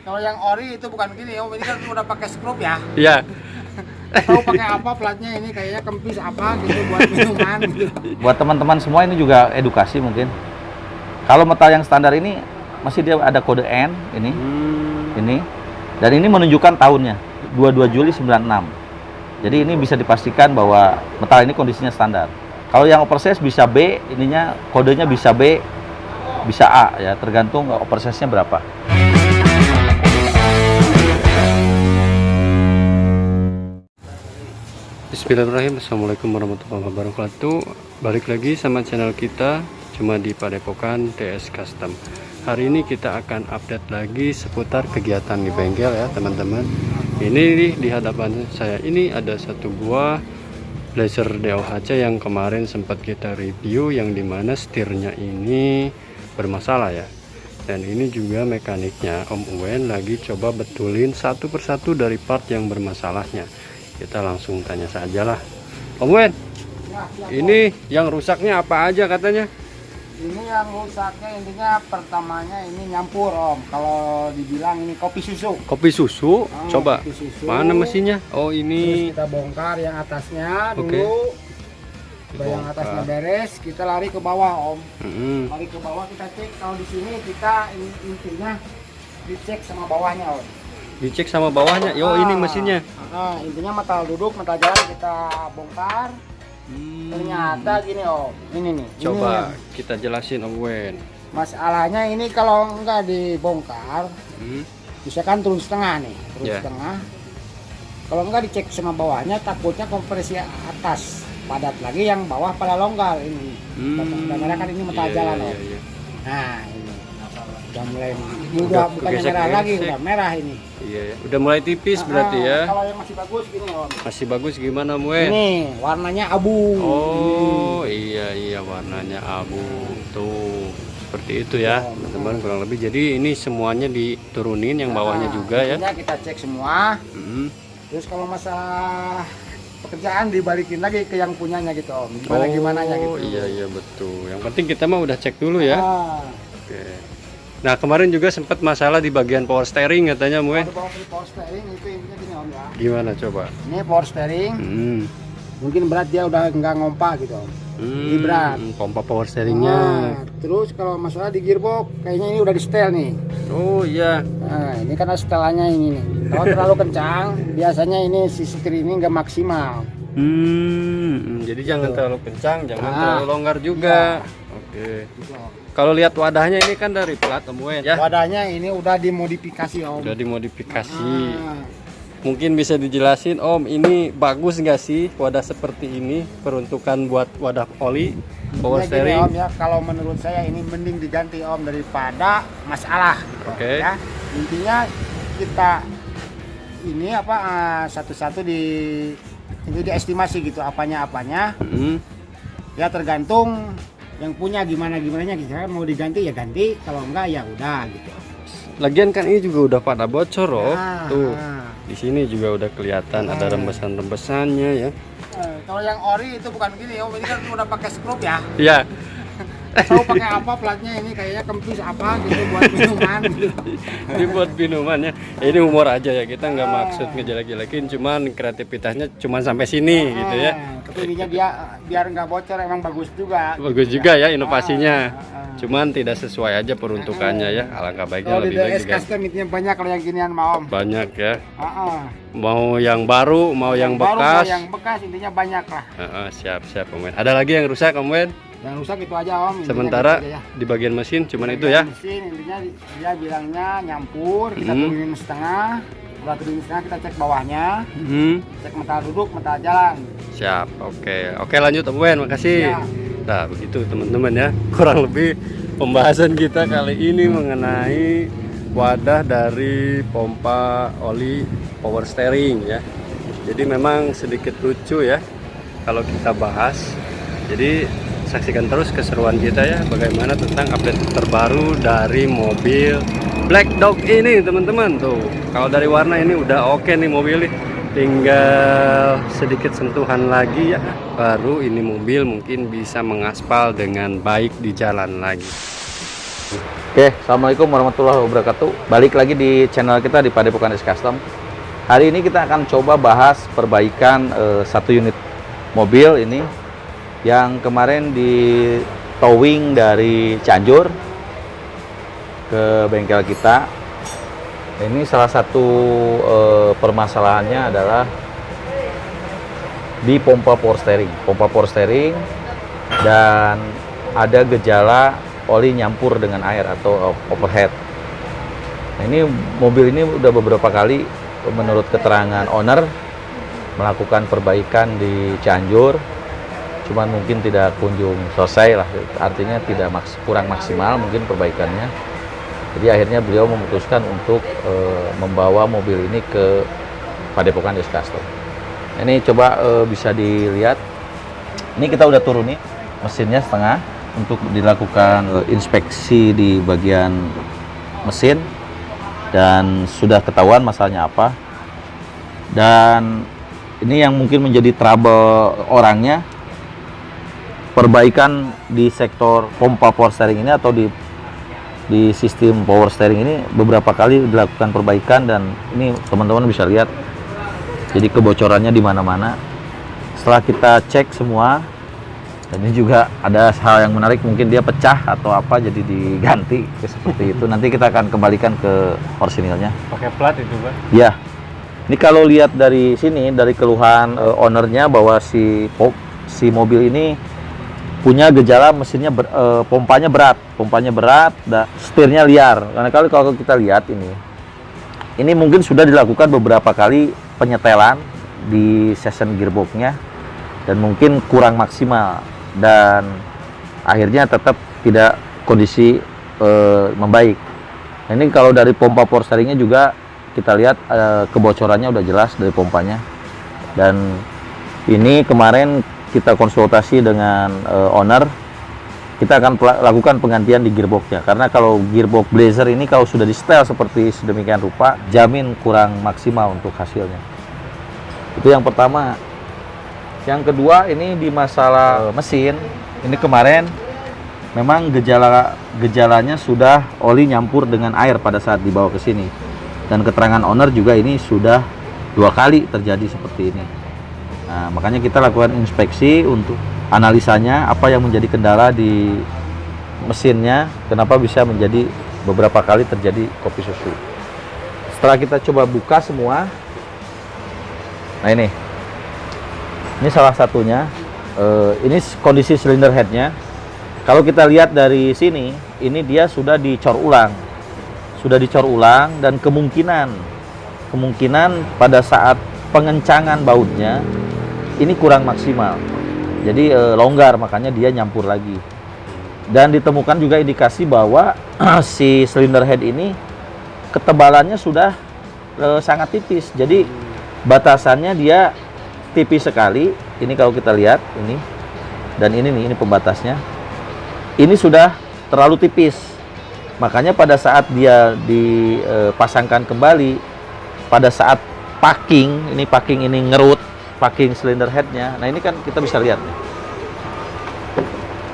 Kalau yang ori itu bukan gini, Om. Ini kan udah pakai skrup ya. Iya. Tahu pakai apa platnya ini, kayaknya kempis apa gitu buat minuman gitu. Buat teman-teman semua ini juga edukasi mungkin. Kalau metal yang standar ini masih dia ada kode N ini. Ini. Dan ini menunjukkan tahunnya 22 Juli 96. Jadi ini bisa dipastikan bahwa metal ini kondisinya standar. Kalau yang oversize bisa B, ininya kodenya bisa B, bisa A ya, tergantung oversize-nya berapa. Bismillahirrahmanirrahim. Assalamualaikum warahmatullahi wabarakatuh. Balik lagi sama channel kita, cuma di Padepokan TS Custom. Hari ini kita akan update lagi seputar kegiatan di bengkel ya teman-teman. Ini nih, di hadapan saya ini ada satu buah laser DOHC yang kemarin sempat kita review, yang dimana setirnya ini bermasalah ya. Dan ini juga mekaniknya Om Uwen lagi coba betulin satu persatu dari part yang bermasalahnya. Kita langsung tanya saja lah. Om Wen, ini yang rusaknya apa aja katanya? Ini yang rusaknya intinya pertamanya ini nyampur, Om. Kalau dibilang ini kopi susu. Kopi susu? Coba. Kopi susu. Mana mesinnya? Oh ini. Terus kita bongkar yang atasnya dulu. Oke. Udah yang atasnya beres, kita lari ke bawah, Om. Lari ke bawah kita cek. Kalau di sini kita intinya dicek sama bawahnya, Om. Dicek sama bawahnya. Yo ini mesinnya. Intinya metal duduk, metal jalan kita bongkar. Ternyata gini, Om. Ini nih. Coba ini, kita jelasin Om Wen. masalahnya ini kalau enggak dibongkar, misalkan turun setengah nih, turun setengah. Kalau enggak dicek sama bawahnya, takutnya kompresi atas padat lagi, yang bawah pada longgar ini. Karena kan ini metal jalan, Om. Nah, ini udah mulai bukan merah lagi, udah merah ini. Iya ya. Udah mulai tipis berarti ya. Kalau yang masih bagus gini, Om. Masih bagus gimana Om Wen? Ini warnanya abu. Oh iya warnanya abu tuh, seperti itu ya teman-teman, kurang lebih. Jadi ini semuanya diturunin, yang bawahnya juga ya. Kita cek semua. Terus kalau masalah pekerjaan dibalikin lagi ke yang punyanya gitu, Om. Gimana gitu. Iya betul. Yang penting kita mah udah cek dulu ya. Oke. Nah kemarin juga sempat masalah di bagian power steering katanya Om Wen. Power steering itu intinya gini, Om ya. Gimana coba? Ini power steering. Mungkin berat dia udah nggak ngompa gitu, Om. Ini berat. Pompa power steeringnya. Terus kalau masalah di gearbox, kayaknya ini udah di setel nih. Oh iya. Nah, ini karena setelannya ini nih. Kalau terlalu kencang, biasanya ini si setir ini nggak maksimal. Jadi jangan terlalu kencang, jangan terlalu longgar juga. Oke. Kalau lihat wadahnya ini kan dari plat Om Wen ya. Wadahnya ini udah dimodifikasi, Om. Udah dimodifikasi. Mungkin bisa dijelasin Om, ini bagus nggak sih wadah seperti ini, peruntukan buat wadah oli power steering? Om ya, kalau menurut saya ini mending diganti, Om, daripada masalah. Oke. Ya, intinya kita ini apa satu-satu ini diestimasi gitu apanya. Ya tergantung yang punya gimana gitu. Mau diganti ya ganti, kalau enggak ya udah gitu. Lagian kan ini juga udah pada bocor loh. Tuh. Di sini juga udah kelihatan ada rembesan-rembesannya ya. Kalau yang ori itu bukan gini, Om. Ini kan udah pakai skrup ya. Iya. Tahu pakai apa platnya ini, kayaknya kempis apa gitu buat minuman gitu. Ini buat minuman ya. Ini humor aja ya, kita nggak maksud ngejelek-jelekin, cuman kreativitasnya cuman sampai sini gitu ya. Tapi ininya dia biar nggak bocor, emang bagus juga. Bagus juga ya inovasinya. Cuman tidak sesuai aja peruntukannya ya. Alangkah baiknya Kalau lebih di baik DS Custom intinya banyak, kalau yang ginian mau, Om. banyak ya. Mau yang baru, mau yang baru, bekas. mau yang bekas, intinya banyak lah. Siap Om Wen. Ada lagi yang rusak Om Wen? Yang rusak itu aja, Om. Intinya Sementara gitu aja, ya. di bagian mesin cuman itu ya. Mesin intinya dia bilangnya nyampur, kita turunin setengah. Udah turunin setengah, kita cek bawahnya. Cek metal duduk, metal jalan. Siap. Oke lanjut Om Wen, makasih. Ya. Nah begitu teman-teman ya, kurang lebih pembahasan kita kali ini mengenai wadah dari pompa oli power steering ya. Jadi memang sedikit lucu ya kalau kita bahas. Jadi saksikan terus keseruan kita ya, bagaimana tentang update terbaru dari mobil Black Dog ini teman-teman. Tuh kalau dari warna ini udah oke nih mobil ini, tinggal sedikit sentuhan lagi ya, baru ini mobil mungkin bisa mengaspal dengan baik di jalan lagi. Oke, assalamualaikum warahmatullahi wabarakatuh. Balik lagi di channel kita di Padepokan DS Custom. Hari ini kita akan coba bahas perbaikan satu unit mobil ini yang kemarin di towing dari Cianjur ke bengkel kita. Ini salah satu permasalahannya adalah di pompa power steering, dan ada gejala oli nyampur dengan air atau overhead. Nah, ini mobil ini udah beberapa kali menurut keterangan owner melakukan perbaikan di Cianjur, cuman mungkin tidak kunjung selesai lah, artinya tidak kurang maksimal mungkin perbaikannya. Jadi akhirnya beliau memutuskan untuk membawa mobil ini ke Padepokan DS Custom. Ini coba bisa dilihat, ini kita udah turun nih mesinnya setengah untuk dilakukan inspeksi di bagian mesin, dan sudah ketahuan masalahnya apa. Dan ini yang mungkin menjadi trouble orangnya, perbaikan di sektor pompa power steering ini atau di sistem power steering ini beberapa kali dilakukan perbaikan, dan ini teman-teman bisa lihat jadi kebocorannya di mana-mana. Setelah kita cek semua, dan ini juga ada hal yang menarik, mungkin dia pecah atau apa jadi diganti seperti itu. Nanti kita akan kembalikan ke orisinilnya. Pakai plat itu, Pak? Ya. Ini kalau lihat dari sini, dari keluhan ownernya bahwa si mobil ini punya gejala mesinnya pompanya berat, dan setirnya liar. Karena kalau kita lihat ini mungkin sudah dilakukan beberapa kali penyetelan di season gearboxnya, dan mungkin kurang maksimal, dan akhirnya tetap tidak kondisi membaik. Nah, ini kalau dari pompa power steeringnya juga kita lihat kebocorannya udah jelas dari pompanya. Dan ini kemarin kita konsultasi dengan owner, kita akan lakukan penggantian di gearboxnya, karena kalau gearbox Blazer ini kalau sudah di setel seperti sedemikian rupa, jamin kurang maksimal untuk hasilnya. Itu yang pertama. Yang kedua, ini di masalah mesin. Ini kemarin memang gejalanya sudah oli nyampur dengan air pada saat dibawa ke sini. Dan keterangan owner juga ini sudah 2 kali terjadi seperti ini. Nah, makanya kita lakukan inspeksi untuk analisanya apa yang menjadi kendala di mesinnya, kenapa bisa menjadi beberapa kali terjadi kopi susu. Setelah kita coba buka semua, nah ini salah satunya. Ini kondisi silinder headnya. Kalau kita lihat dari sini, ini dia sudah dicor ulang, dan kemungkinan pada saat pengencangan bautnya ini kurang maksimal, jadi longgar, makanya dia nyampur lagi. Dan ditemukan juga indikasi bahwa si silinder head ini ketebalannya sudah sangat tipis, jadi batasannya dia tipis sekali. Ini kalau kita lihat ini, dan ini pembatasnya, ini sudah terlalu tipis. Makanya pada saat dia dipasangkan kembali, pada saat packing ini ngerut, packing silinder headnya. Nah, ini kan kita bisa lihat nih.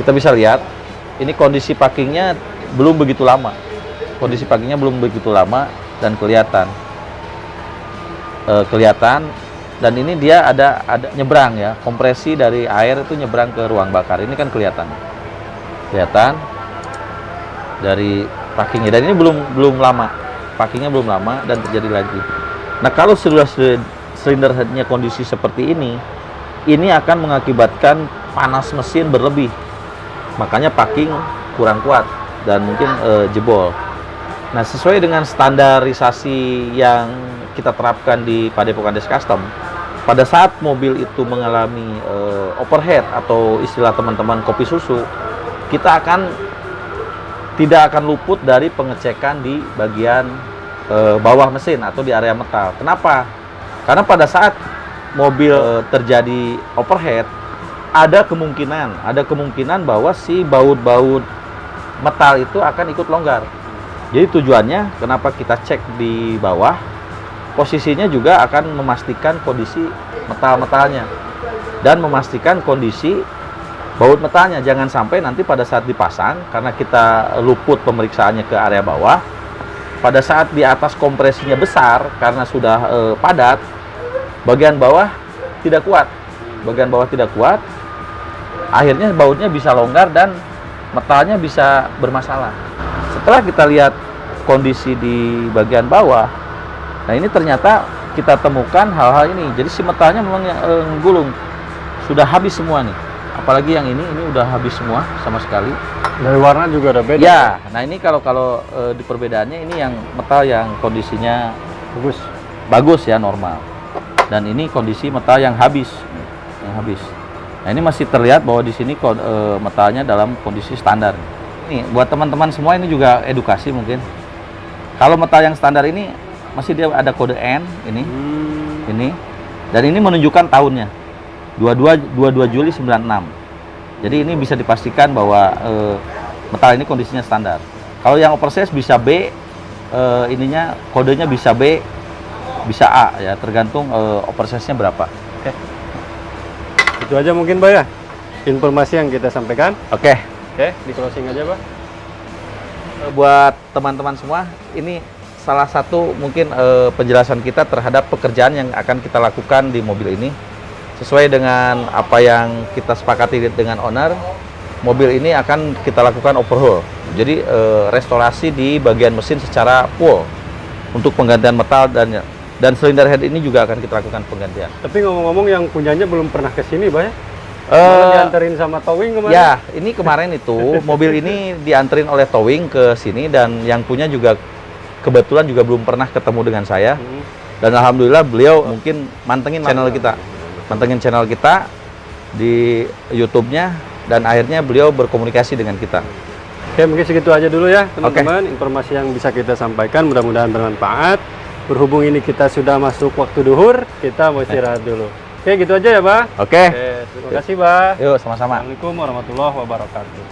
Kita bisa lihat ini kondisi packingnya belum begitu lama. Dan kelihatan. Dan ini dia ada nyebrang ya, kompresi dari air itu nyebrang ke ruang bakar. Ini kan kelihatan dari packingnya. Dan ini belum lama, packingnya belum lama dan terjadi lagi. Nah, kalau sudah silinder headnya kondisi seperti ini akan mengakibatkan panas mesin berlebih. Makanya packing kurang kuat dan mungkin jebol. Nah, sesuai dengan standarisasi yang kita terapkan di Padepokan DS Custom, pada saat mobil itu mengalami overhead atau istilah teman-teman kopi susu, kita tidak akan luput dari pengecekan di bagian bawah mesin atau di area metal. Kenapa? Karena pada saat mobil terjadi overhead, ada kemungkinan bahwa si baut-baut metal itu akan ikut longgar. Jadi tujuannya kenapa kita cek di bawah, posisinya juga akan memastikan kondisi metal-metalnya dan memastikan kondisi baut metalnya jangan sampai nanti pada saat dipasang, karena kita luput pemeriksaannya ke area bawah, pada saat di atas kompresinya besar karena sudah padat, bagian bawah tidak kuat. Bagian bawah tidak kuat, akhirnya bautnya bisa longgar dan metalnya bisa bermasalah. Setelah kita lihat kondisi di bagian bawah, nah ini ternyata kita temukan hal-hal ini. Jadi si metalnya memang gulung, sudah habis semua nih. Apalagi yang ini udah habis semua sama sekali. Dari warna juga ada beda. Ya, nah ini kalau di perbedaannya ini yang metal yang kondisinya bagus ya, normal. Dan ini kondisi metal yang habis, Nah ini masih terlihat bahwa di sini metalnya dalam kondisi standar. Ini buat teman-teman semua ini juga edukasi mungkin. Kalau metal yang standar ini masih dia ada kode N ini, dan ini menunjukkan tahunnya 22 Juli 96. Jadi ini bisa dipastikan bahwa metal ini kondisinya standar. Kalau yang oversize bisa B, kodenya bisa B, bisa A ya, tergantung oversize-nya berapa. Oke. Itu aja mungkin Pak ya, informasi yang kita sampaikan. Oke, di closing aja Pak. buat teman-teman semua, ini salah satu mungkin penjelasan kita terhadap pekerjaan yang akan kita lakukan di mobil ini. Sesuai dengan apa yang kita sepakati dengan owner, mobil ini akan kita lakukan overhaul. Jadi restorasi di bagian mesin secara full untuk penggantian metal, dan silinder head ini juga akan kita lakukan penggantian. Tapi ngomong-ngomong, yang punyanya belum pernah ke sini Pak ya? Dianterin sama towing kemarin? Ya, ini kemarin itu mobil ini dianterin oleh towing ke sini, dan yang punya juga kebetulan juga belum pernah ketemu dengan saya. Dan alhamdulillah beliau mungkin mantengin channel kita di YouTube-nya, dan akhirnya beliau berkomunikasi dengan kita. Oke, mungkin segitu aja dulu ya teman-teman. Informasi yang bisa kita sampaikan mudah-mudahan bermanfaat. Berhubung ini kita sudah masuk waktu duhur, kita mau istirahat dulu. Oke, gitu aja ya Pak. Oke. Terima kasih Pak. Yuk, sama-sama. Assalamualaikum warahmatullahi wabarakatuh.